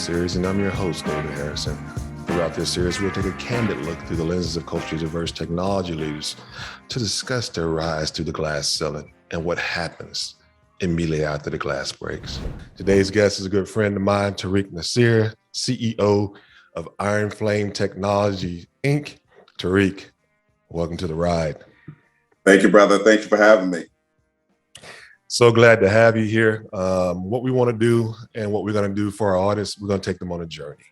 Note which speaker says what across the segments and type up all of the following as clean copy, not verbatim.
Speaker 1: series, and I'm your host, David Harrison. Throughout this series, we'll take a candid look through the lenses of culturally diverse technology leaders to discuss their rise through the glass ceiling and what happens immediately after the glass breaks. Today's guest is a good friend of mine, Tarik Nasir, CEO of Iron Flame Technology, Inc. Tarik, welcome to the ride.
Speaker 2: Thank you, brother. Thank you for having me.
Speaker 1: So glad to have you here. What we want to do and what we're going to do for our audience, we're going to take them on a journey.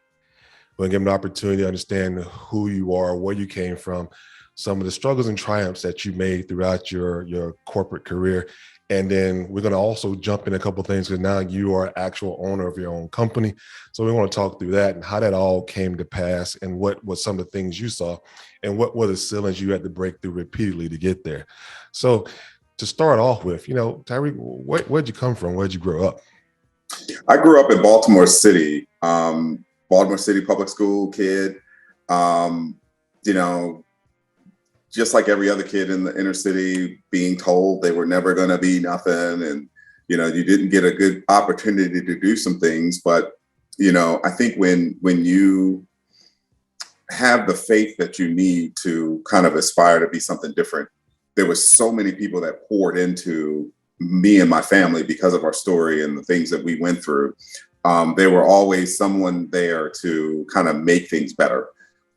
Speaker 1: We're going to give them an opportunity to understand who you are, where you came from, some of the struggles and triumphs that you made throughout your corporate career. And then we're going to also jump in a couple of things because now you are an actual owner of your own company. So we want to talk through that and how that all came to pass and what was some of the things you saw and what were the ceilings you had to break through repeatedly to get there. So to start off with, Tarik, where'd you come from? Where'd you grow up?
Speaker 2: I grew up in Baltimore City, Baltimore City public school kid. Just like every other kid in the inner city, being told they were never going to be nothing. And, you didn't get a good opportunity to do some things. But, I think when you have the faith that you need to kind of aspire to be something different, there was so many people that poured into me and my family because of our story and the things that we went through. There were always someone there to kind of make things better,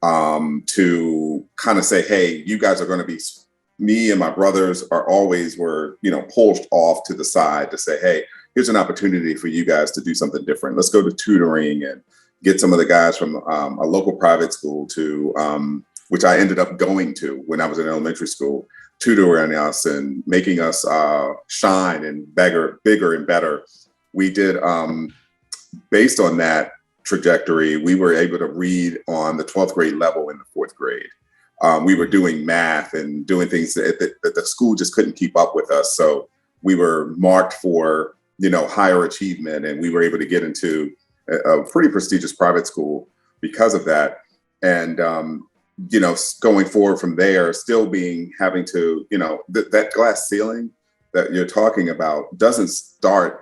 Speaker 2: to kind of say, hey, you guys are going to be, me and my brothers were pushed off to the side to say, hey, here's an opportunity for you guys to do something different. Let's go to tutoring and get some of the guys from a local private school to, which I ended up going to when I was in elementary school, tutoring us and making us shine and bigger and better. We did, based on that trajectory, we were able to read on the 12th grade level in the 4th grade. We were doing math and doing things that the school just couldn't keep up with us. So we were marked for, higher achievement, and we were able to get into a pretty prestigious private school because of that. And, going forward from there, still having to, that glass ceiling that you're talking about doesn't start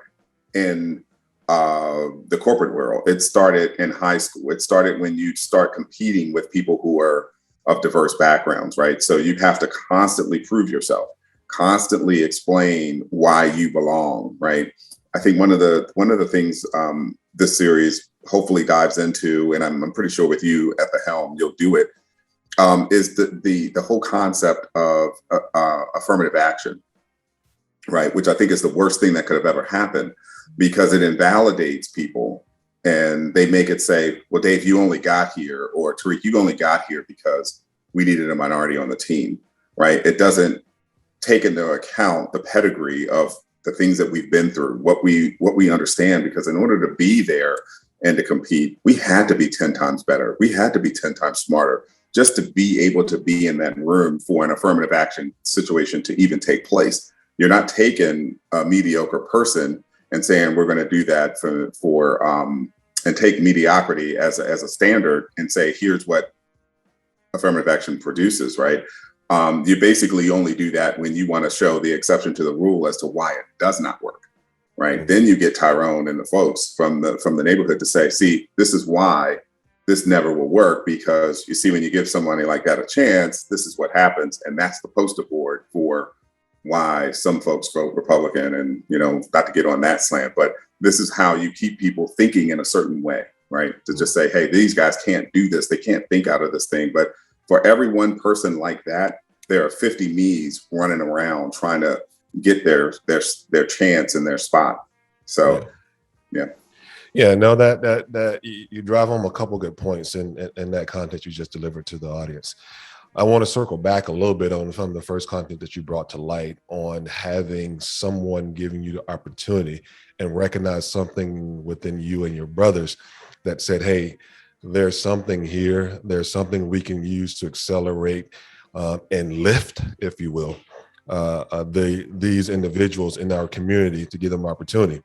Speaker 2: in the corporate world. It started in high school. It started when you start competing with people who are of diverse backgrounds, right? So you have to constantly prove yourself, constantly explain why you belong, right? I think one of the things this series hopefully dives into, and I'm pretty sure with you at the helm, you'll do it, is the whole concept of affirmative action, right? Which I think is the worst thing that could have ever happened because it invalidates people and they make it say, well, Dave, you only got here, or Tarik, you only got here because we needed a minority on the team, right? It doesn't take into account the pedigree of the things that we've been through, what we understand, because in order to be there and to compete, we had to be 10 times better. We had to be 10 times smarter just to be able to be in that room for an affirmative action situation to even take place. You're not taking a mediocre person and saying we're going to do that for and take mediocrity as a standard and say here's what affirmative action produces, right? You basically only do that when you want to show the exception to the rule as to why it does not work, right? Then you get Tyrone and the folks from the neighborhood to say, see, this is why this never will work, because you see, when you give somebody like that a chance, this is what happens. And that's the poster board for why some folks vote Republican and, not to get on that slant, but this is how you keep people thinking in a certain way, right? To just say, hey, these guys can't do this. They can't think out of this thing. But for every one person like that, there are 50 me's running around trying to get their chance in their spot. So, yeah.
Speaker 1: Yeah, no, that you drive home a couple good points in that content you just delivered to the audience. I want to circle back a little bit on some of the first content that you brought to light on having someone giving you the opportunity and recognize something within you and your brothers that said, hey, there's something here. There's something we can use to accelerate and lift, if you will, these individuals in our community to give them opportunity.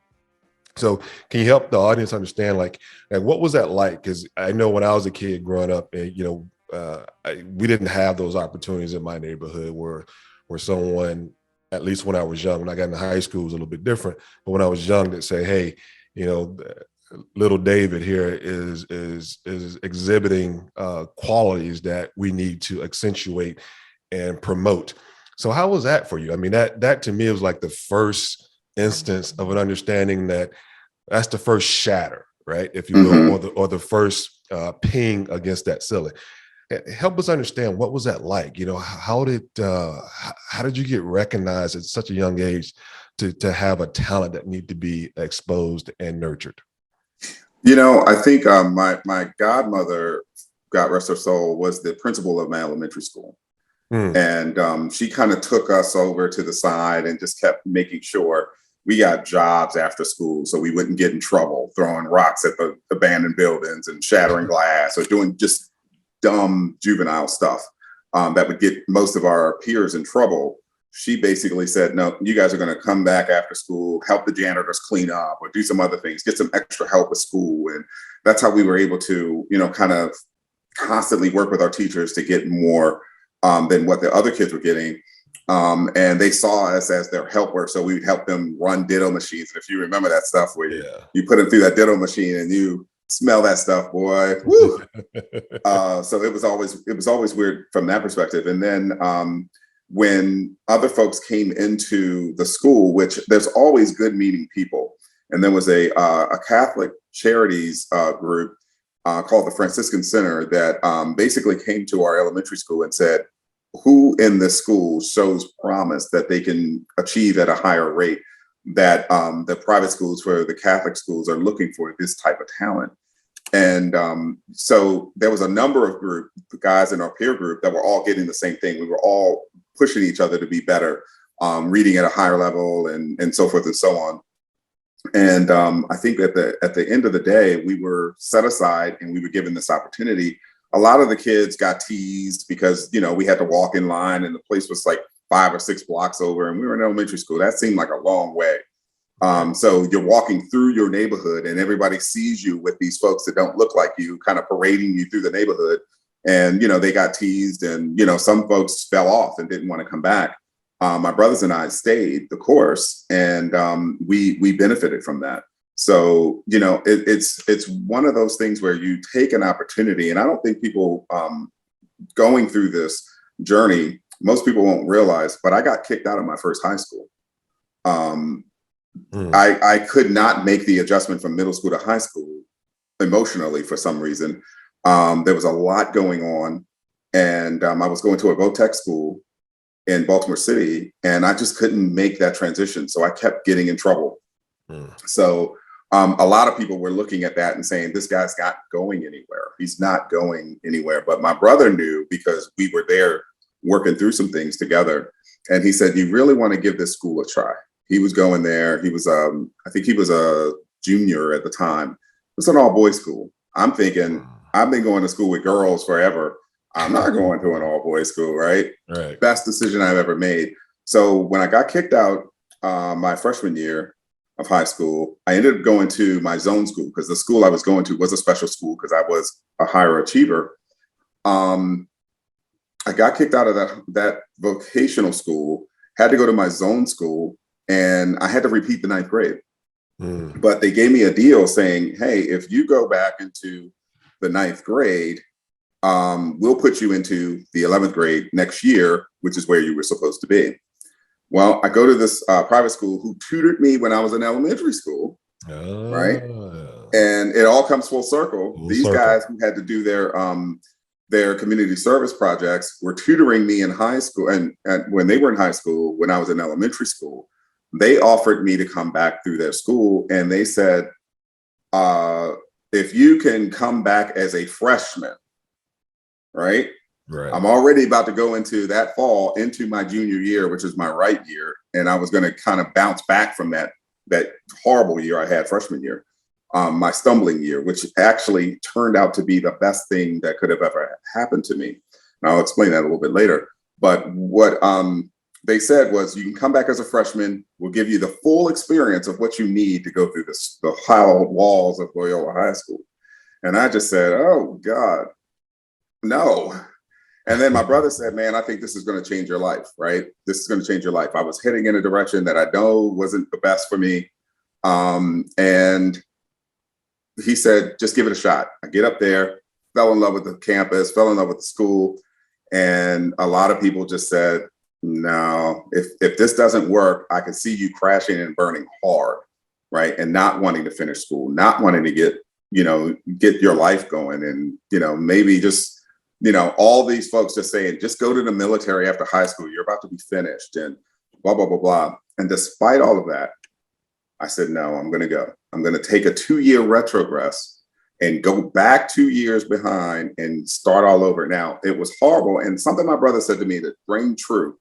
Speaker 1: So can you help the audience understand, like what was that like? Because I know when I was a kid growing up, we didn't have those opportunities in my neighborhood where someone, at least when I was young, when I got into high school, it was a little bit different. But when I was young, they'd say, hey, little David here is exhibiting qualities that we need to accentuate and promote. So how was that for you? I mean, that to me was like the first instance of an understanding that that's the first shatter, right, if you will,
Speaker 2: Mm-hmm.
Speaker 1: or the first ping against that ceiling. Help us understand, what was that like? You know, how did you get recognized at such a young age to have a talent that need to be exposed and nurtured?
Speaker 2: You know, I think my godmother, God rest her soul, was the principal of my elementary school.
Speaker 1: Mm.
Speaker 2: And she kind of took us over to the side and just kept making sure we got jobs after school so we wouldn't get in trouble throwing rocks at the abandoned buildings and shattering glass or doing just dumb juvenile stuff that would get most of our peers in trouble. She basically said, no, you guys are going to come back after school, help the janitors clean up or do some other things, get some extra help with school. And that's how we were able to, you know, kind of constantly work with our teachers to get more than what the other kids were getting. And they saw us as their helper. So we would help them run ditto machines. And if you remember that stuff where
Speaker 1: Yeah.
Speaker 2: you put them through that ditto machine and you smell that stuff, boy. Woo! So it was always weird from that perspective. And then when other folks came into the school, which there's always good meaning people, and there was a Catholic charities group called the Franciscan Center that basically came to our elementary school and said, who in this school shows promise that they can achieve at a higher rate, that the private schools for the Catholic schools are looking for this type of talent. And so there was a number of guys in our peer group that were all getting the same thing. We were all pushing each other to be better, reading at a higher level and so forth and so on. And I think at the end of the day, we were set aside and we were given this opportunity. A lot of the kids got teased because, you know, we had to walk in line and the place was like 5 or 6 blocks over and we were in elementary school. That seemed like a long way. So you're walking through your neighborhood and everybody sees you with these folks that don't look like you, kind of parading you through the neighborhood. And, you know, they got teased and, you know, some folks fell off and didn't want to come back. My brothers and I stayed the course and we benefited from that. So, you know, it's one of those things where you take an opportunity, and I don't think people going through this journey, most people won't realize, but I got kicked out of my first high school. I could not make the adjustment from middle school to high school emotionally for some reason. There was a lot going on, and I was going to a VOTEC school in Baltimore City, and I just couldn't make that transition. So I kept getting in trouble. So a lot of people were looking at that and saying, this guy's not going anywhere. He's not going anywhere. But my brother knew because we were there working through some things together. And he said, you really want to give this school a try. He was going there. He was, I think he was a junior at the time. It was an all boys school. I'm thinking, I've been going to school with girls forever. I'm not going to an all boys school, right?
Speaker 1: Right.
Speaker 2: Best decision I've ever made. So when I got kicked out my freshman year of high school, I ended up going to my zone school because the school I was going to was a special school because I was a higher achiever. I got kicked out of that vocational school, had to go to my zone school, and I had to repeat the 9th grade. But they gave me a deal saying, hey, if you go back into the 9th grade, we'll put you into the 11th grade next year, which is where you were supposed to be. Well, I go to this private school who tutored me when I was in elementary school, right? And it all comes full circle. These guys who had to do their community service projects were tutoring me in high school. And when they were in high school, when I was in elementary school, they offered me to come back through their school. And they said, if you can come back as a freshman, right? I'm already about to go into that fall into my junior year, which is my right year. And I was going to kind of bounce back from that horrible year I had freshman year, my stumbling year, which actually turned out to be the best thing that could have ever happened to me. And I'll explain that a little bit later. But what they said was, you can come back as a freshman. We'll give you the full experience of what you need to go through the hallowed walls of Loyola High School. And I just said, oh God, no. And then my brother said, man, I think this is going to change your life, right? This is going to change your life. I was heading in a direction that I know wasn't the best for me. And he said, just give it a shot. I get up there, fell in love with the campus, fell in love with the school. And a lot of people just said, no, if this doesn't work, I can see you crashing and burning hard, right? And not wanting to finish school, not wanting to get your life going. And, maybe just, all these folks just saying, just go to the military after high school. You're about to be finished and blah, blah, blah, blah. And despite all of that, I said, no, I'm going to go. I'm going to take a 2-year retrogress and go back 2 years behind and start all over. Now, it was horrible. And something my brother said to me that rang true.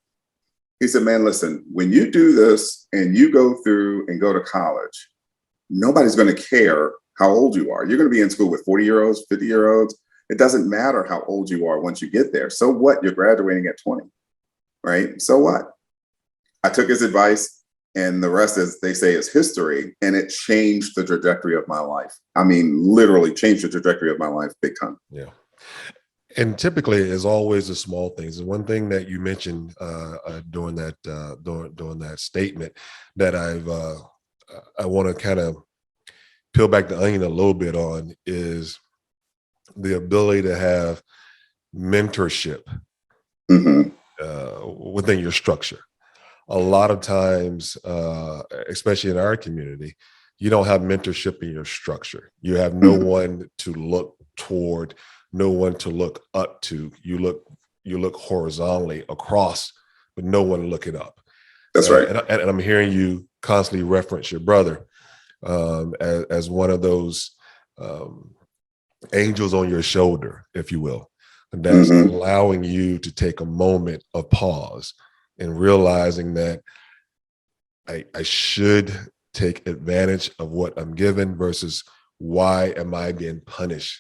Speaker 2: He said, man, listen, when you do this and you go through and go to college, nobody's going to care how old you are. You're going to be in school with 40-year-olds, 50-year-olds. It doesn't matter how old you are once you get there. So what? You're graduating at 20, right? So what? I took his advice. And the rest, as they say, is history. And it changed the trajectory of my life. I mean, literally changed the trajectory of my life big time.
Speaker 1: Yeah. And typically, it's always the small things. And one thing that you mentioned during that statement that I want to kind of peel back the onion a little bit on is the ability to have mentorship within your structure. A lot of times, especially in our community, you don't have mentorship in your structure. You have no one to look toward, no one to look up to. You look horizontally across, but no one looking up.
Speaker 2: That's right.
Speaker 1: And I'm hearing you constantly reference your brother as one of those angels on your shoulder, if you will, that's allowing you to take a moment of pause and realizing that I should take advantage of what I'm given versus why am I being punished?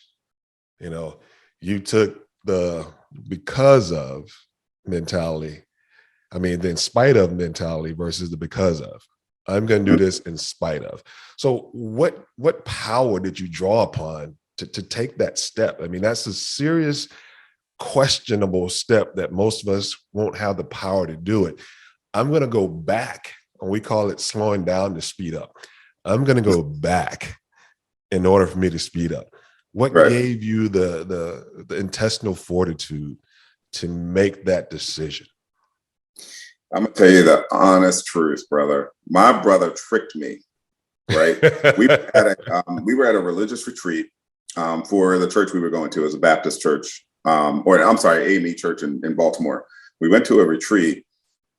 Speaker 1: You took the because of mentality. I mean, the in spite of mentality versus the because of. I'm going to do this in spite of. So what power did you draw upon to take that step? I mean, that's a serious questionable step that most of us won't have the power to do it. I'm going to go back, and we call it slowing down to speed up. I'm going to go back in order for me to speed up. What gave you the intestinal fortitude to make that decision?
Speaker 2: I'm going to tell you the honest truth, brother. My brother tricked me, right? we were at a religious retreat for the church we were going to. It was a Baptist church. AME Church in Baltimore. We went to a retreat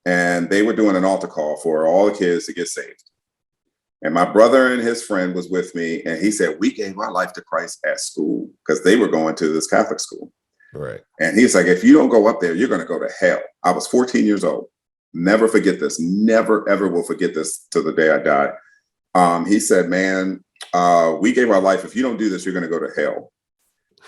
Speaker 2: and they were doing an altar call for all the kids to get saved. And my brother and his friend was with me. And he said, we gave our life to Christ at school because they were going to this Catholic school.
Speaker 1: Right.
Speaker 2: And he's like, if you don't go up there, you're going to go to hell. I was 14 years old. Never forget this. Never, ever will forget this till the day I die. He said, man, we gave our life. If you don't do this, you're going to go to hell.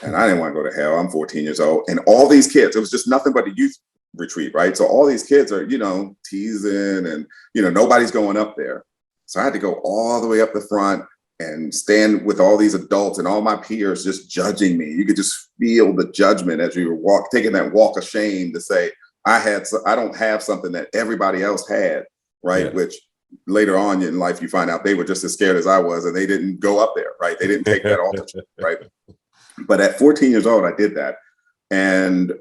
Speaker 2: And I didn't want to go to hell. I'm 14 years old. And all these kids, it was just nothing but a youth retreat, right? So all these kids are, teasing and, nobody's going up there. So I had to go all the way up the front and stand with all these adults and all my peers just judging me. You could just feel the judgment as you were taking that walk of shame to say, I don't have something that everybody else had, right? Yeah. Which later on in life, you find out they were just as scared as I was and they didn't go up there, right? They didn't take that altar, right? But at 14 years old, I did that. And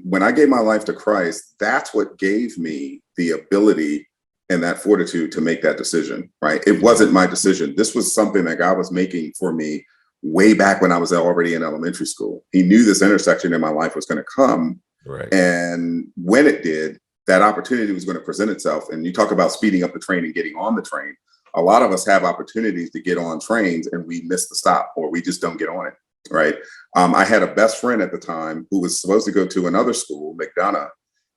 Speaker 2: when I gave my life to Christ, that's what gave me the ability and that fortitude to make that decision, right? It wasn't my decision. This was something that God was making for me way back when I was already in elementary school. He knew this intersection in my life was going to come.
Speaker 1: Right.
Speaker 2: And when it did, that opportunity was going to present itself. And you talk about speeding up the train and getting on the train. A lot of us have opportunities to get on trains and we miss the stop or we just don't get on it. Right. I had a best friend at the time who was supposed to go to another school, McDonough,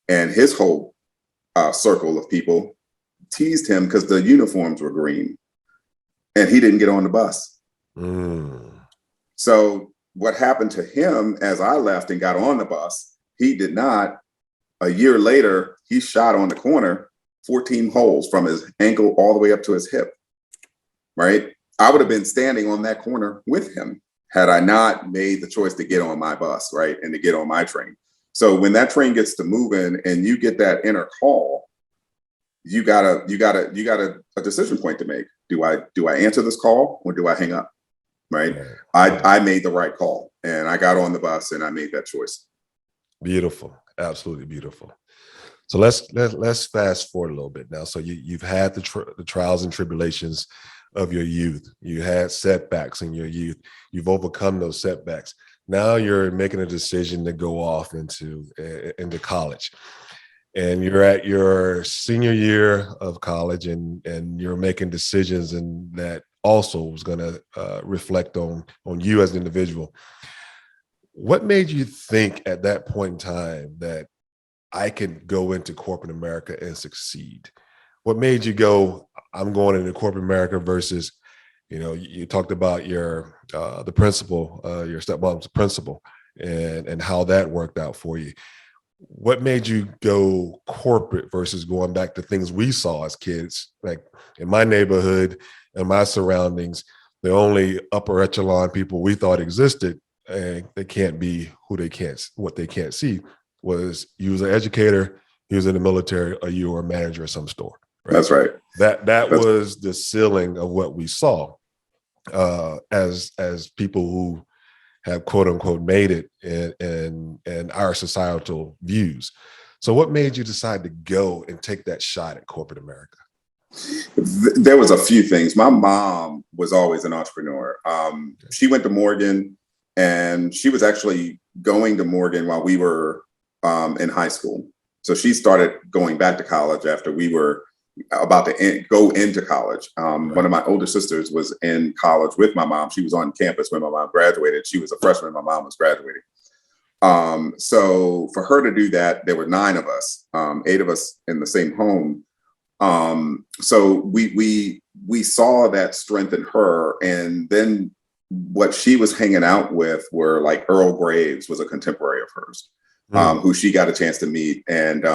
Speaker 2: and his whole circle of people teased him because the uniforms were green and he didn't get on the bus. So what happened to him as I left and got on the bus, he did not. A year later, he shot on the corner, 14 holes from his ankle all the way up to his hip. Right. I would have been standing on that corner with him had I not made the choice to get on my bus, right, and to get on my train. So when that train gets to moving and you get that inner call, you got a decision point to make. Do I answer this call or do I hang up, right?
Speaker 1: Right.
Speaker 2: I made the right call, and I got on the bus and I made that choice.
Speaker 1: Beautiful. Absolutely beautiful. So let's fast forward a little bit now. So you've had the trials and tribulations of your youth. You had setbacks in your youth. You've overcome those setbacks. Now you're making a decision to go off into college, and you're at your senior year of college, and you're making decisions, and that also was going to reflect on you as an individual. What made you think at that point in time that I can go into corporate America and succeed? What made you go, I'm going into corporate America versus, you talked about your the principal, your stepmom's principal, and how that worked out for you. What made you go corporate versus going back to things we saw as kids? Like in my neighborhood and my surroundings, the only upper echelon people we thought existed, and they can't be what they can't see, was you was an educator, you was in the military, or you were a manager of some store, right?
Speaker 2: That's right.
Speaker 1: That
Speaker 2: That's
Speaker 1: was the ceiling of what we saw as people who have quote unquote made it in our societal views. So what made you decide to go and take that shot at corporate America?
Speaker 2: There was a few things. My mom was always an entrepreneur. She went to Morgan, and she was actually going to Morgan while we were in high school. So she started going back to college after we were about to go into college.
Speaker 1: Right.
Speaker 2: One of my older sisters was in college with my mom. She was on campus when my mom graduated. She was a freshman. My mom was graduating. So for her to do that, there were 9 of us, 8 of us in the same home. So we saw that strength in her, and then what she was hanging out with were like Earl Graves was a contemporary of hers, who she got a chance to meet, and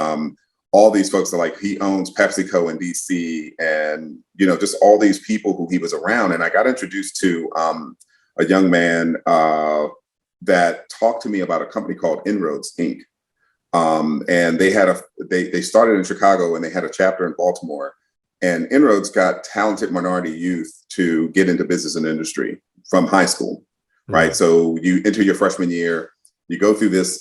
Speaker 2: all these folks are like, he owns PepsiCo in DC, and just all these people who he was around. And I got introduced to a young man that talked to me about a company called Inroads Inc. And they started in Chicago, and they had a chapter in Baltimore. And Inroads got talented minority youth to get into business and industry from high school, right? So you enter your freshman year, you go through this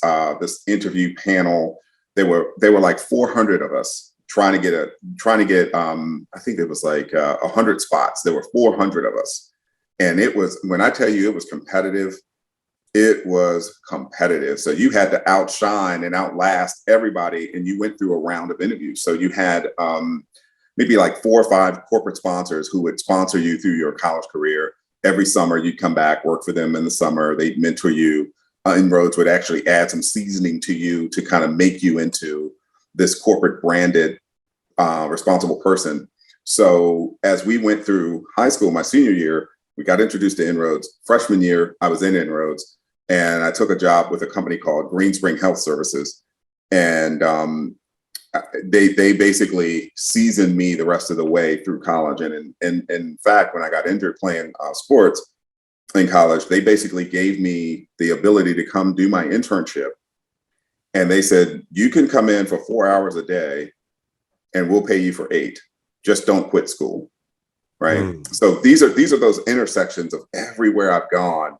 Speaker 2: interview panel. There were like 400 of us trying to get I think it was like 100 spots. There were 400 of us, and it was, when I tell you it was competitive. It was competitive. So you had to outshine and outlast everybody, and you went through a round of interviews. So you had maybe like 4 or 5 corporate sponsors who would sponsor you through your college career. Every summer you'd come back, work for them in the summer. They'd mentor you. Inroads would actually add some seasoning to you to kind of make you into this corporate branded, responsible person. So as we went through high school, my senior year, we got introduced to Inroads. Freshman year, I was in Inroads, and I took a job with a company called Green Spring Health Services. And they basically seasoned me the rest of the way through college. And in fact, when I got injured playing sports in college, they basically gave me the ability to come do my internship. And they said, you can come in for 4 hours a day and we'll pay you for 8. Just don't quit school. Right. So these are those intersections of everywhere I've gone.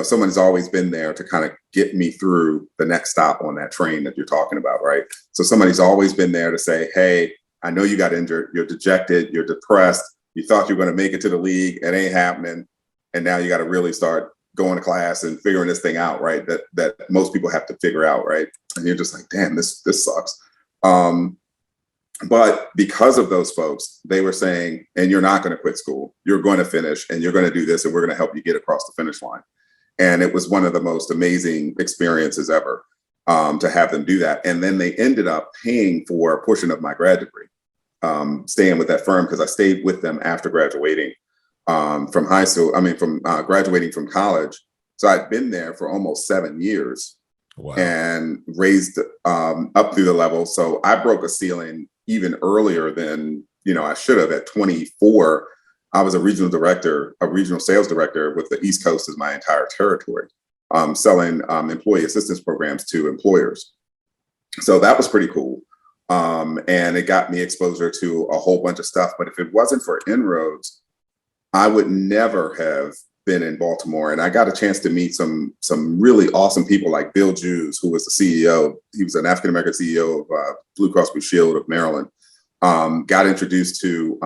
Speaker 2: Someone's always been there to kind of get me through the next stop on that train that you're talking about. Right. So somebody's always been there to say, hey, I know you got injured. You're dejected. You're depressed. You thought you were going to make it to the league. It ain't happening. And now you got to really start going to class and figuring this thing out. Right. That most people have to figure out. Right. And you're just like, damn, this sucks. But because of those folks, they were saying, and you're not going to quit school. You're going to finish, and you're going to do this, and we're going to help you get across the finish line. And it was one of the most amazing experiences ever to have them do that. And then they ended up paying for a portion of my grad degree, staying with that firm, because I stayed with them after graduating from high school. From graduating from college. So I'd been there for almost 7 years. Wow. And raised up through the level. So I broke a ceiling even earlier than I should have. At 24, I was a regional sales director with the East Coast as my entire territory, selling employee assistance programs to employers. So that was pretty cool. And it got me exposure to a whole bunch of stuff. But if it wasn't for Inroads, I would never have been in Baltimore, and I got a chance to meet some really awesome people like Bill Jews, who was the CEO. He was an African American CEO of Blue Cross Blue Shield of Maryland. Got introduced to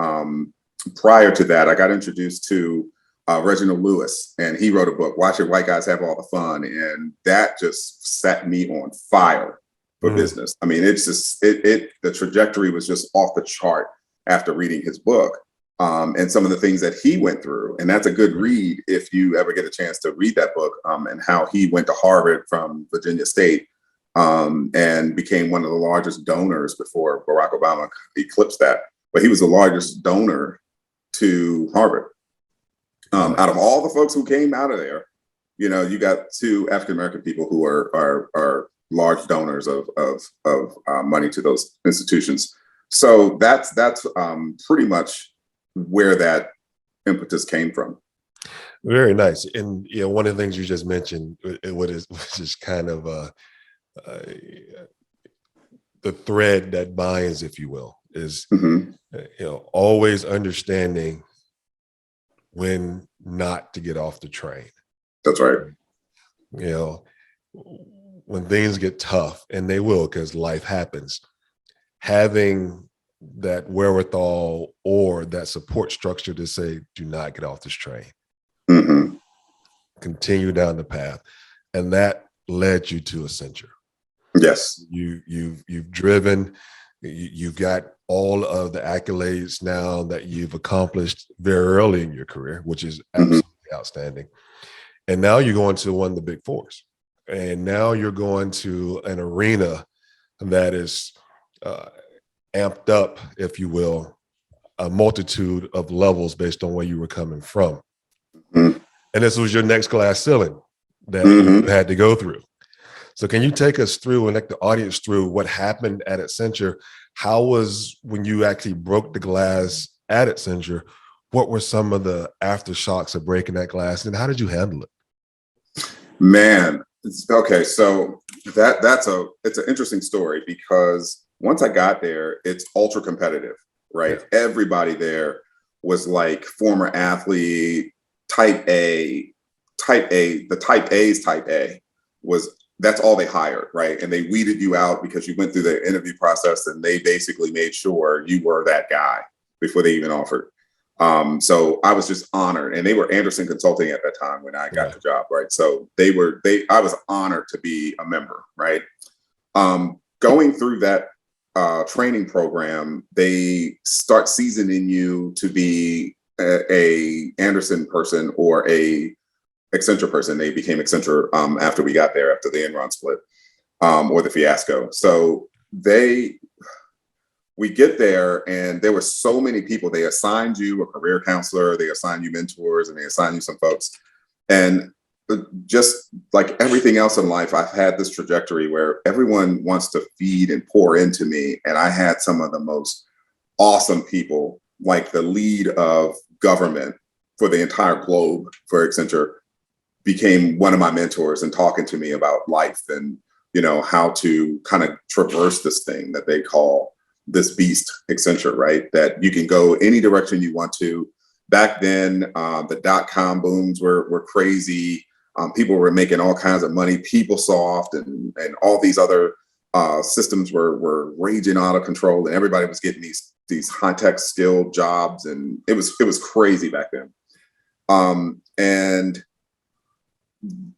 Speaker 2: prior to that, I got introduced to Reginald Lewis, and he wrote a book, Watch Your White Guys Have All the Fun, and that just set me on fire for business. I mean, it's just the trajectory was just off the chart after reading his book. And some of the things that he went through. And that's a good read if you ever get a chance to read that book, and how he went to Harvard from Virginia State, and became one of the largest donors before Barack Obama eclipsed that. But he was the largest donor to Harvard. Out of all the folks who came out of there, you know, you got 2 African-American people who are large donors of money to those institutions. So that's pretty much where that impetus came from.
Speaker 1: Very nice. And you know, one of the things you just mentioned, which is kind of the thread that binds, if you will, is you know, always understanding when not to get off the train.
Speaker 2: That's right.
Speaker 1: You know, when things get tough, and they will, because life happens, having that wherewithal or that support structure to say, do not get off this train. Continue down the path. And that led you to Accenture.
Speaker 2: Yes.
Speaker 1: You've driven, you've got all of the accolades now that you've accomplished very early in your career, which is absolutely outstanding. And now you're going to one of the big 4s. And now you're going to an arena that is amped up, if you will, a multitude of levels based on where you were coming from. And this was your next glass ceiling that you had to go through. So can you take us through and take the audience through what happened at Accenture? How was, when you actually broke the glass at Accenture, what were some of the aftershocks of breaking that glass, and how did you handle it?
Speaker 2: Man, okay, so it's an interesting story, because once I got there, it's ultra competitive, right? Yeah. Everybody there was like former athlete, type A, the type A's type A that's all they hired, right? And they weeded you out because you went through the interview process, and they basically made sure you were that guy before they even offered. So I was just honored, and they were Anderson Consulting at that time when I got the job, right? So I was honored to be a member, right? Going through that training program, they start seasoning you to be a Anderson person or a Accenture person. They became Accenture after we got there, after the Enron split, or the fiasco. So we get there, and there were so many people. They assigned you a career counselor, they assigned you mentors, and they assigned you some folks. And just like everything else in life, I've had this trajectory where everyone wants to feed and pour into me. And I had some of the most awesome people, like the lead of government for the entire globe for Accenture, became one of my mentors and talking to me about life and, you know, how to kind of traverse this thing that they call this beast Accenture, right? That you can go any direction you want to. Back then, the .com booms were crazy. People were making all kinds of money. PeopleSoft and all these other systems were raging out of control, and everybody was getting these high-tech skilled jobs, and it was crazy back then. And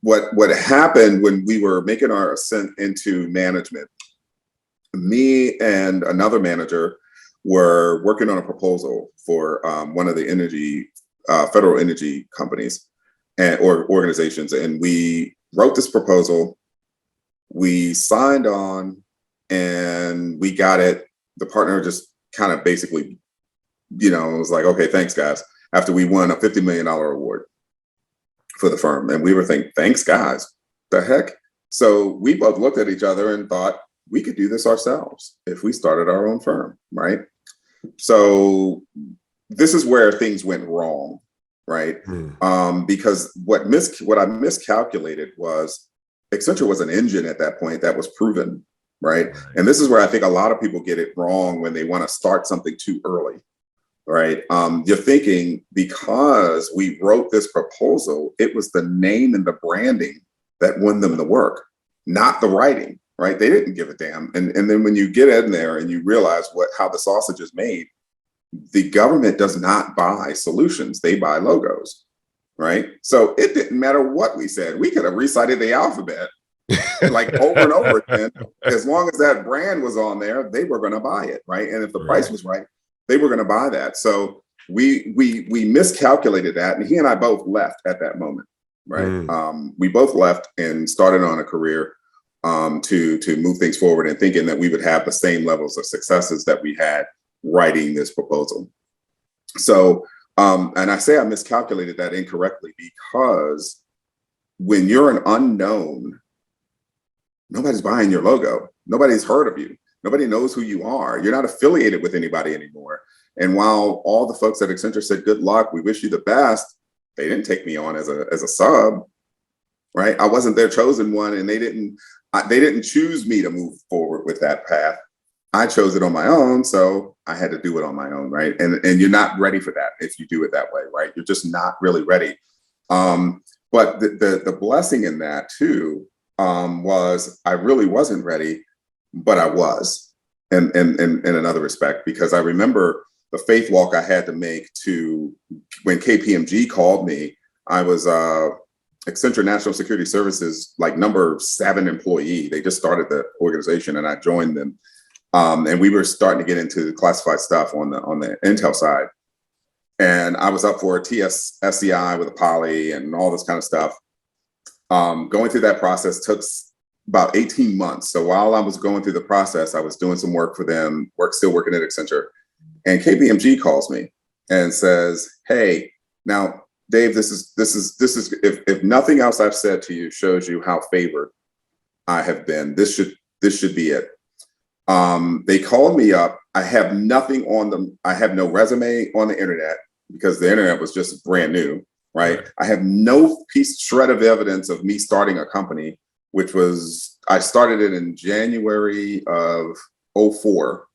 Speaker 2: what happened when we were making our ascent into management, me and another manager were working on a proposal for one of the federal energy companies or organizations. And we wrote this proposal, we signed on, and we got it. The partner just kind of basically, you know, was like, okay, thanks guys, after we won a $50 million award for the firm. And we were thinking, thanks guys, the heck? So we both looked at each other and thought, we could do this ourselves if we started our own firm, right? So this is where things went wrong, right? Because what I miscalculated was Accenture was an engine at that point that was proven, right? And this is where I think a lot of people get it wrong when they want to start something too early. right? You're thinking, because we wrote this proposal, it was the name and the branding that won them the work, not the writing, right? They didn't give a damn. And then when you get in there and you realize how the sausage is made, the government does not buy solutions, they buy logos, right? So it didn't matter what we said. We could have recited the alphabet like over and over again. As long as that brand was on there, they were going to buy it, right? And if the price was right, they were going to buy that. So we miscalculated that, and he and I both left at that moment, right? We both left and started on a career to move things forward, and thinking that we would have the same levels of successes that we had writing this proposal. So, and I say I miscalculated that incorrectly, because when you're an unknown, nobody's buying your logo. Nobody's heard of you. Nobody knows who you are. You're not affiliated with anybody anymore. And while all the folks at Accenture said, good luck, we wish you the best, they didn't take me on as a sub, right? I wasn't their chosen one, and they didn't choose me to move forward with that path. I chose it on my own, so I had to do it on my own, right? And you're not ready for that if you do it that way, right? You're just not really ready. But the blessing in that too was I really wasn't ready, but I was, in another respect, because I remember the faith walk I had to make to when KPMG called me. I was Accenture National Security Services, like number 7 employee. They just started the organization, and I joined them. And we were starting to get into classified stuff on the intel side. And I was up for a TS-SCI with a poly and all this kind of stuff. Going through that process took about 18 months. So while I was going through the process, I was doing some work for them, still working at Accenture. And KPMG calls me and says, hey, now, Dave, this is if nothing else I've said to you shows you how favored I have been, this should be it. They called me up. I have nothing on them. I have no resume on the internet, because the internet was just brand new, right? I have no shred of evidence of me starting a company, which was, I started it in January of 2004.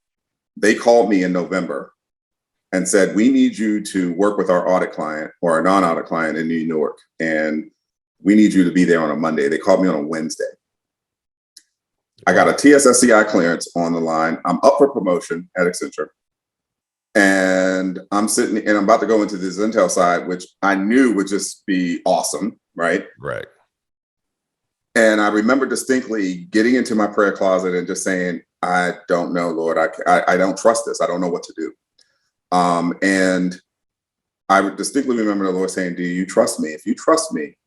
Speaker 2: They called me in November and said, we need you to work with our audit client or our non-audit client in New York, and we need you to be there on a Monday. They called me on a Wednesday. I got a TS-SCI clearance on the line. I'm up for promotion at Accenture. And I'm sitting, and I'm about to go into this intel side, which I knew would just be awesome, right?
Speaker 1: Right.
Speaker 2: And I remember distinctly getting into my prayer closet and just saying, I don't know, Lord, I don't trust this. I don't know what to do. And I distinctly remember the Lord saying, do you trust me? If you trust me,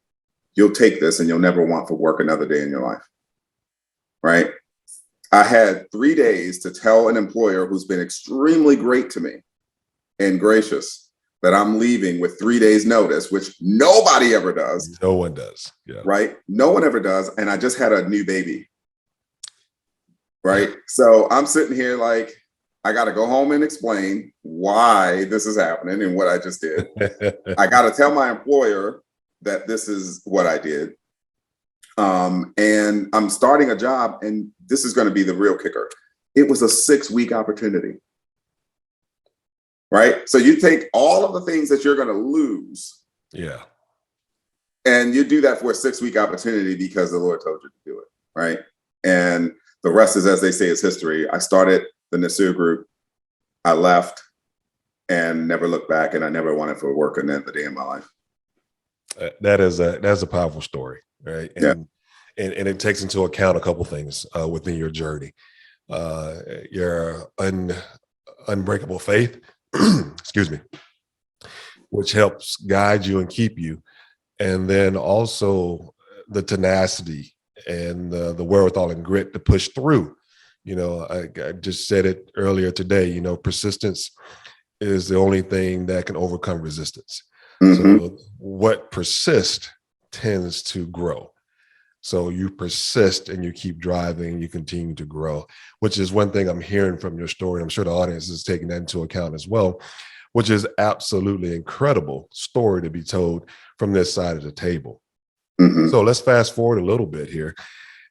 Speaker 2: you'll take this and you'll never want for work another day in your life. Right? I had 3 days to tell an employer who's been extremely great to me and gracious that I'm leaving with 3 days notice, which nobody ever does.
Speaker 1: No one does. Yeah.
Speaker 2: Right? No one ever does. And I just had a new baby. Right? So I'm sitting here like, I got to go home and explain why this is happening and what I just did. I got to tell my employer that this is what I did. And I'm starting a job, and this is going to be the real kicker. It was a 6-week opportunity, right? So you take all of the things that you're going to lose, and you do that for a 6-week opportunity because the Lord told you to do it, right? And the rest is, as they say, is history. I started the Nasir Group, I left, and never looked back, and I never wanted for work another day in my life.
Speaker 1: That's a powerful story, right? And it takes into account a couple things within your journey. Your unbreakable faith, excuse me, which helps guide you and keep you. And then also the tenacity and the wherewithal and grit to push through. You know, I just said it earlier today, you know, persistence is the only thing that can overcome resistance. So what persists tends to grow. So you persist and you keep driving, you continue to grow, which is one thing I'm hearing from your story. I'm sure the audience is taking that into account as well, which is absolutely incredible story to be told from this side of the table. So let's fast forward a little bit here.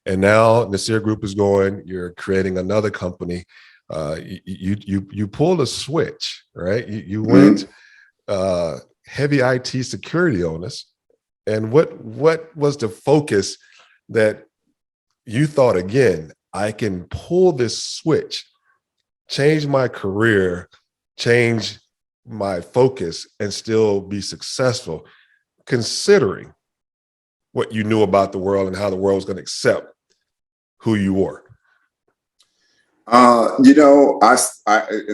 Speaker 1: And now Nasir Group is going, you're creating another company. You pulled a switch, right? You
Speaker 2: Mhm.
Speaker 1: went heavy IT security on us. And what was the focus that you thought, again, I can pull this switch, change my career, change my focus, and still be successful, considering what you knew about the world and how the world was going to accept who you were?
Speaker 2: And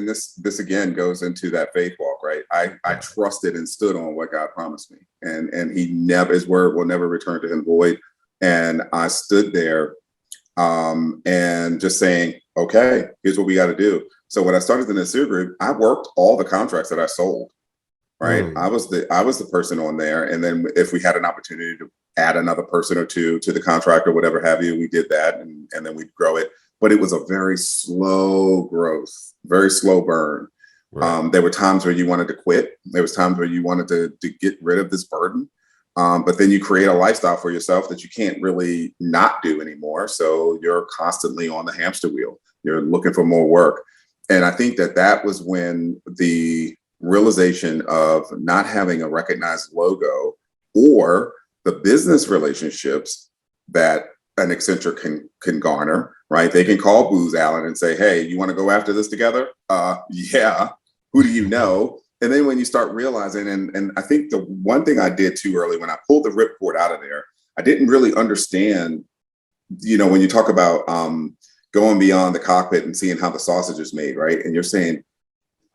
Speaker 2: this again goes into that faith walk, right? I
Speaker 1: Yeah.
Speaker 2: trusted and stood on what God promised me, and He never, His word will never return to Him void. And I stood there, and just saying, okay, here's what we got to do. So when I started the Nasir Group, I worked all the contracts that I sold. Right,
Speaker 1: Mm,
Speaker 2: I was the person on there, and then if we had an opportunity to add another person or two to the contract or whatever have you, we did that, and then we'd grow it. But it was a very slow growth, very slow burn.
Speaker 1: right.
Speaker 2: There were times where you wanted to quit. There was times where you wanted to get rid of this burden. But then you create a lifestyle for yourself that you can't really not do anymore. So you're constantly on the hamster wheel. You're looking for more work. And I think that was when the realization of not having a recognized logo or the business relationships that an Accenture can garner, right? They can call Booz Allen and say, "Hey, you want to go after this together?" Yeah. Who do you know? And then when you start realizing, and I think the one thing I did too early when I pulled the ripcord out of there, I didn't really understand. When you talk about going beyond the cockpit and seeing how the sausage is made, right? And you're saying,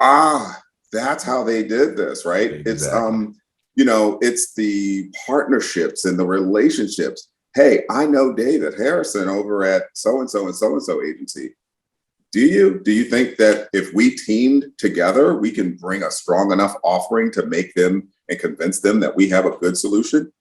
Speaker 2: ah, that's how they did this, right?
Speaker 1: Exactly.
Speaker 2: It's the partnerships and the relationships. Hey, I know David Harrison over at so and so and so and so agency. Do you think that if we teamed together, we can bring a strong enough offering to make them and convince them that we have a good solution?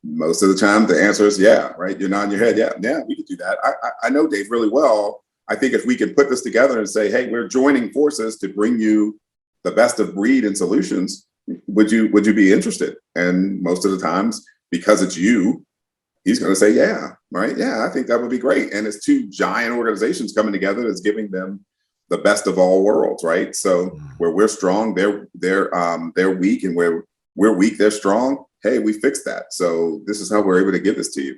Speaker 2: Most of the time, the answer is yeah, right? You're nodding your head. Yeah, we could do that. I know Dave really well. I think if we can put this together and say, hey, we're joining forces to bring you the best of breed and solutions, would you be interested? And most of the times, because it's you, he's going to say, yeah, right? Yeah, I think that would be great. And it's two giant organizations coming together that's giving them the best of all worlds, right? So
Speaker 1: Mm,
Speaker 2: where we're strong, they're weak, and where we're weak, they're strong. Hey, we fixed that. So this is how we're able to give this to you.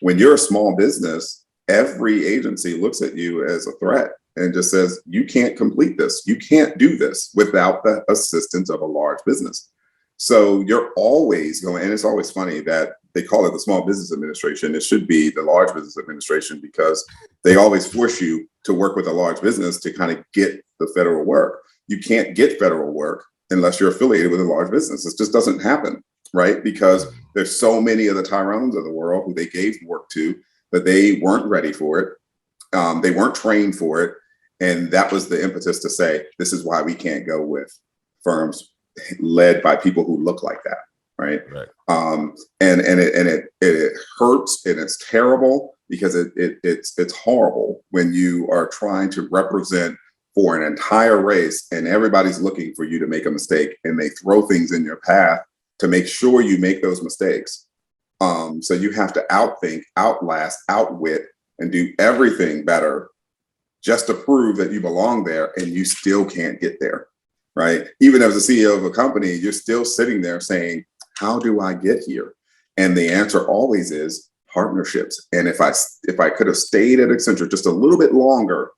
Speaker 2: When you're a small business, every agency looks at you as a threat and just says, you can't complete this. You can't do this without the assistance of a large business. So you're always going, and it's always funny that they call it the Small Business Administration. It should be the Large Business Administration because they always force you to work with a large business to kind of get the federal work. You can't get federal work unless you're affiliated with a large business. It just doesn't happen, right? Because
Speaker 1: mm,
Speaker 2: there's so many of the Tyrones of the world who they gave work to that they weren't ready for it. They weren't trained for it. And that was the impetus to say, this is why we can't go with firms led by people who look like that, right?
Speaker 1: right.
Speaker 2: And it hurts and it's terrible because it's horrible when you are trying to represent for an entire race and everybody's looking for you to make a mistake and they throw things in your path to make sure you make those mistakes. So you have to outthink, outlast, outwit, and do everything better just to prove that you belong there, and you still can't get there, right? Even as a CEO of a company, you're still sitting there saying, how do I get here? And the answer always is partnerships. And if I could have stayed at Accenture just a little bit longer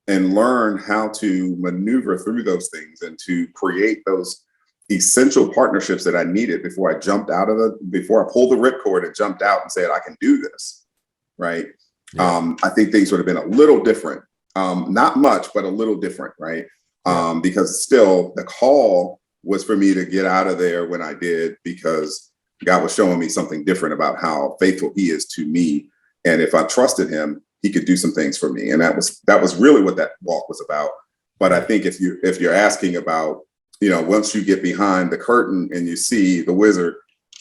Speaker 2: and learn how to maneuver through those things and to create those essential partnerships that I needed before before I pulled the ripcord and jumped out and said, I can do this, right?
Speaker 1: Yeah.
Speaker 2: I think things would have been a little different. Not much, but a little different, right?
Speaker 1: Yeah.
Speaker 2: Because still the call was for me to get out of there when I did, because God was showing me something different about how faithful he is to me. And if I trusted him, he could do some things for me. And that was really what that walk was about. But I
Speaker 1: Yeah.
Speaker 2: think if you're asking about, once you get behind the curtain and you see the wizard,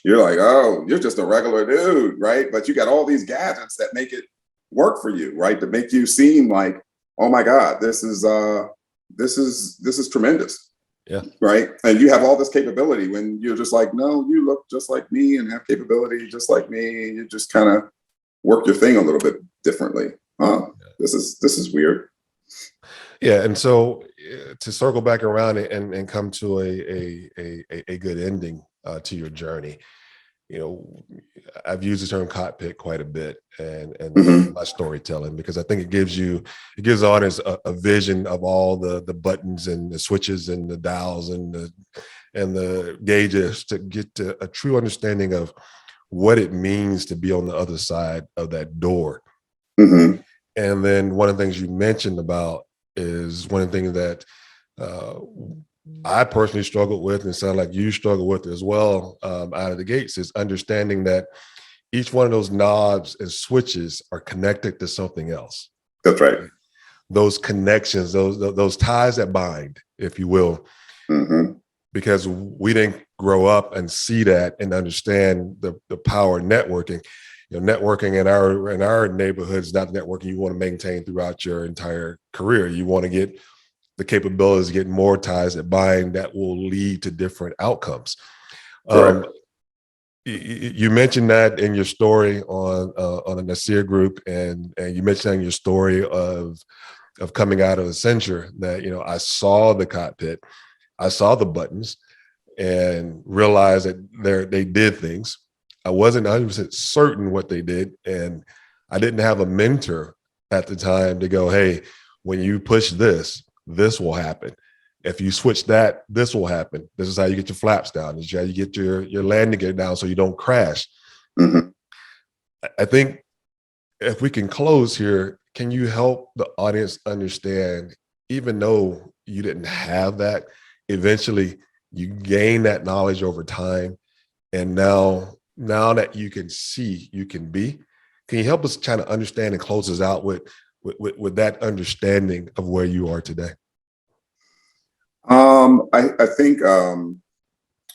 Speaker 2: you're like, oh, you're just a regular dude, right? But you got all these gadgets that make it work for you, right? To make you seem like, oh my God, this is tremendous,
Speaker 1: Yeah.
Speaker 2: right? And you have all this capability when you're just like, no, you look just like me and have capability just like me. You just kind of work your thing a little bit differently. Oh, this is weird.
Speaker 1: Yeah, and so to circle back around and come to a good ending to your journey, you know, I've used the term cockpit quite a bit and
Speaker 2: Hmm.
Speaker 1: my storytelling because I think it gives the audience a vision of all the buttons and the switches and the dials and the gauges to get to a true understanding of what it means to be on the other side of that door.
Speaker 2: Hmm.
Speaker 1: And then one of the things you mentioned about is one of the things that uh, I personally struggled with, and it sounds like you struggle with as well out of the gates, is understanding that each one of those knobs and switches are connected to something else.
Speaker 2: That's right.
Speaker 1: Right? Those connections, those ties that bind, if you will,
Speaker 2: Hmm.
Speaker 1: because we didn't grow up and see that and understand the power of networking. You know, networking in our neighborhood is not the networking you want to maintain throughout your entire career. You want to get the capabilities, get more ties that bind that will lead to different outcomes. Um,
Speaker 2: Correct.
Speaker 1: you mentioned that in your story on the Nasir group, and you mentioned in your story of coming out of Accenture that I saw the cockpit, I saw the buttons, and realized that they did things. I wasn't 100% certain what they did, and I didn't have a mentor at the time to go, "Hey, when you push this, this will happen. If you switch that, this will happen. This is how you get your flaps down. This is how you get your landing gear down so you don't crash."
Speaker 2: Hmm.
Speaker 1: I think if we can close here, can you help the audience understand, even though you didn't have that, eventually you gain that knowledge over time, and now that you can see, you can be. Can you help us try to understand and close us out with that understanding of where you are today?
Speaker 2: I think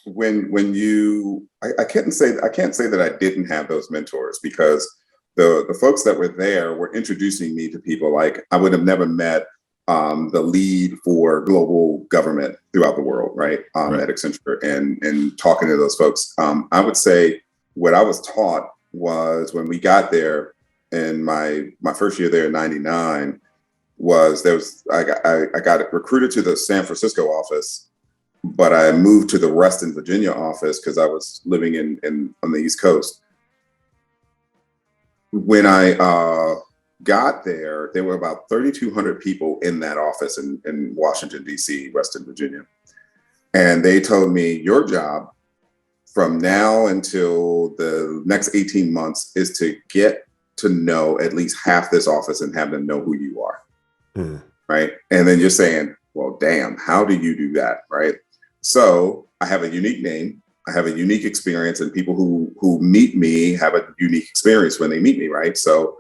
Speaker 2: when you I can't say that I didn't have those mentors because the folks that were there were introducing me to people like I would have never met the lead for global government throughout the world, right?
Speaker 1: Right.
Speaker 2: At Accenture and talking to those folks. I would say what I was taught was when we got there in my first year there in '99 was I got recruited to the San Francisco office, but I moved to the Reston, Virginia office because I was living in on the East Coast. When I got there, there were about 3,200 people in that office in Washington, D.C., Reston, Virginia. And they told me, your job from now until the next 18 months is to get to know at least half this office and have them know who you are.
Speaker 1: Hmm.
Speaker 2: Right. And then you're saying, well, damn, how do you do that? Right. So I have a unique name. I have a unique experience, and people who meet me have a unique experience when they meet me. Right. So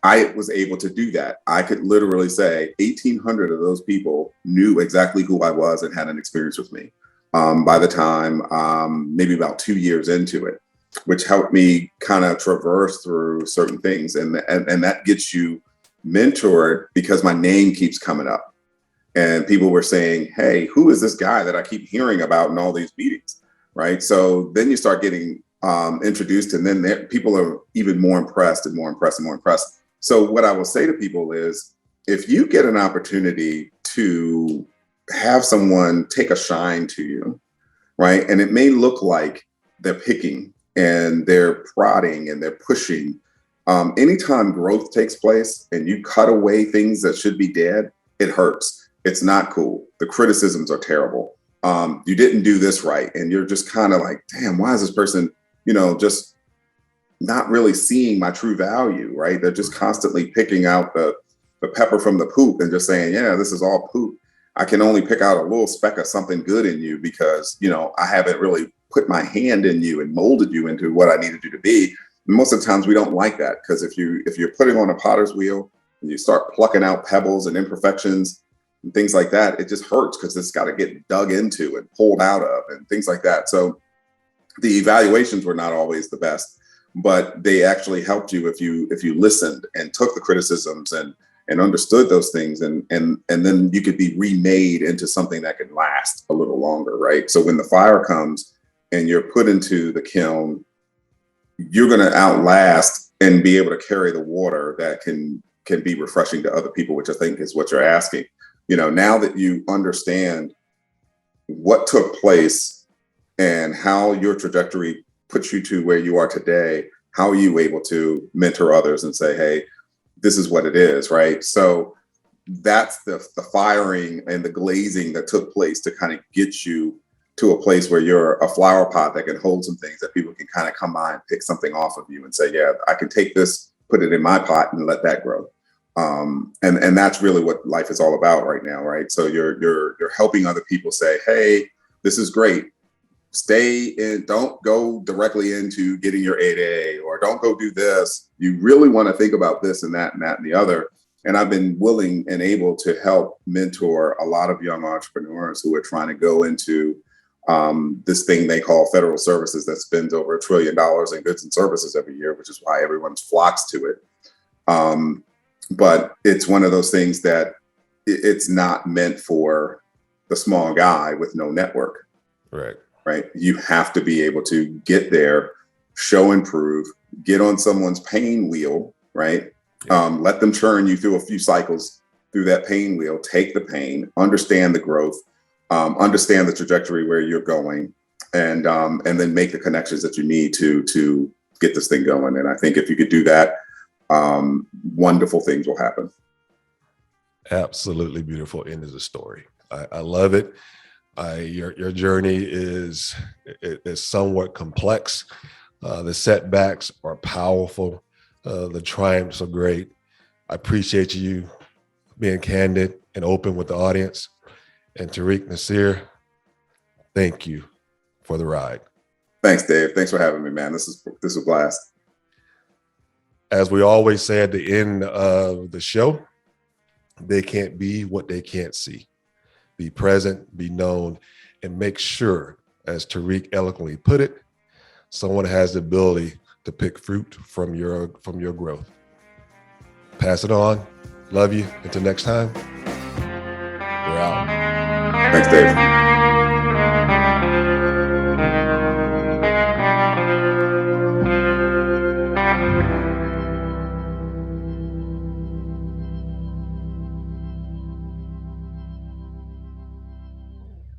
Speaker 2: I was able to do that. I could literally say 1,800 of those people knew exactly who I was and had an experience with me by the time maybe about 2 years into it, which helped me kind of traverse through certain things. And that gets you mentored because my name keeps coming up. And people were saying, hey, who is this guy that I keep hearing about in all these meetings? Right. So then you start getting introduced, and then people are even more impressed and more impressed and more impressed. So what I will say to people is, if you get an opportunity to have someone take a shine to you, right, and it may look like they're picking and they're prodding and they're pushing. Anytime growth takes place and you cut away things that should be dead, it hurts. It's not cool. The criticisms are terrible. You didn't do this right, and you're just kind of like, damn, why is this person, just not really seeing my true value, right? They're just constantly picking out the pepper from the poop and just saying, yeah, this is all poop. I can only pick out a little speck of something good in you because, I haven't really put my hand in you and molded you into what I needed you to be. And most of the times we don't like that, because if you're putting on a potter's wheel and you start plucking out pebbles and imperfections and things like that, it just hurts because it's got to get dug into and pulled out of and things like that. So the evaluations were not always the best, but they actually helped you if you listened and took the criticisms and understood those things, and then you could be remade into something that can last a little longer, right? So when the fire comes and you're put into the kiln, you're going to outlast and be able to carry the water that can be refreshing to other people, which I think is what you're asking. now that you understand what took place and how your trajectory puts you to where you are today, how are you able to mentor others and say, hey, this is what it is, right? So that's the firing and the glazing that took place to kind of get you to a place where you're a flower pot that can hold some things that people can kind of come by and pick something off of you and say, yeah, I can take this, put it in my pot and let that grow. And that's really what life is all about right now, right? So you're helping other people say, hey, this is great. Stay in, don't go directly into getting your 8A, or don't go do this. You really want to think about this and that and that and the other. And I've been willing and able to help mentor a lot of young entrepreneurs who are trying to go into this thing they call federal services that spends over $1 trillion in goods and services every year, which is why everyone flocks to it. But it's one of those things that it's not meant for the small guy with no network. Right. You have to be able to get there, show and prove, get on someone's pain wheel, right? Let them churn you through a few cycles through that pain wheel, take the pain, understand the growth, understand the trajectory where you're going, and then make the connections that you need to get this thing going. And I think if you could do that, wonderful things will happen.
Speaker 1: Absolutely beautiful end of the story. I love it. Your journey is somewhat complex. The setbacks are powerful. The triumphs are great. I appreciate you being candid and open with the audience. And Tarik Nasir, thank you for the ride.
Speaker 2: Thanks, Dave. Thanks for having me, man. This is a blast.
Speaker 1: As we always say at the end of the show, they can't be what they can't see. Be present, be known, and make sure, as Tarik eloquently put it, someone has the ability to pick fruit from your growth. Pass it on. Love you. Until next time, we're out.
Speaker 2: Thanks, Dave.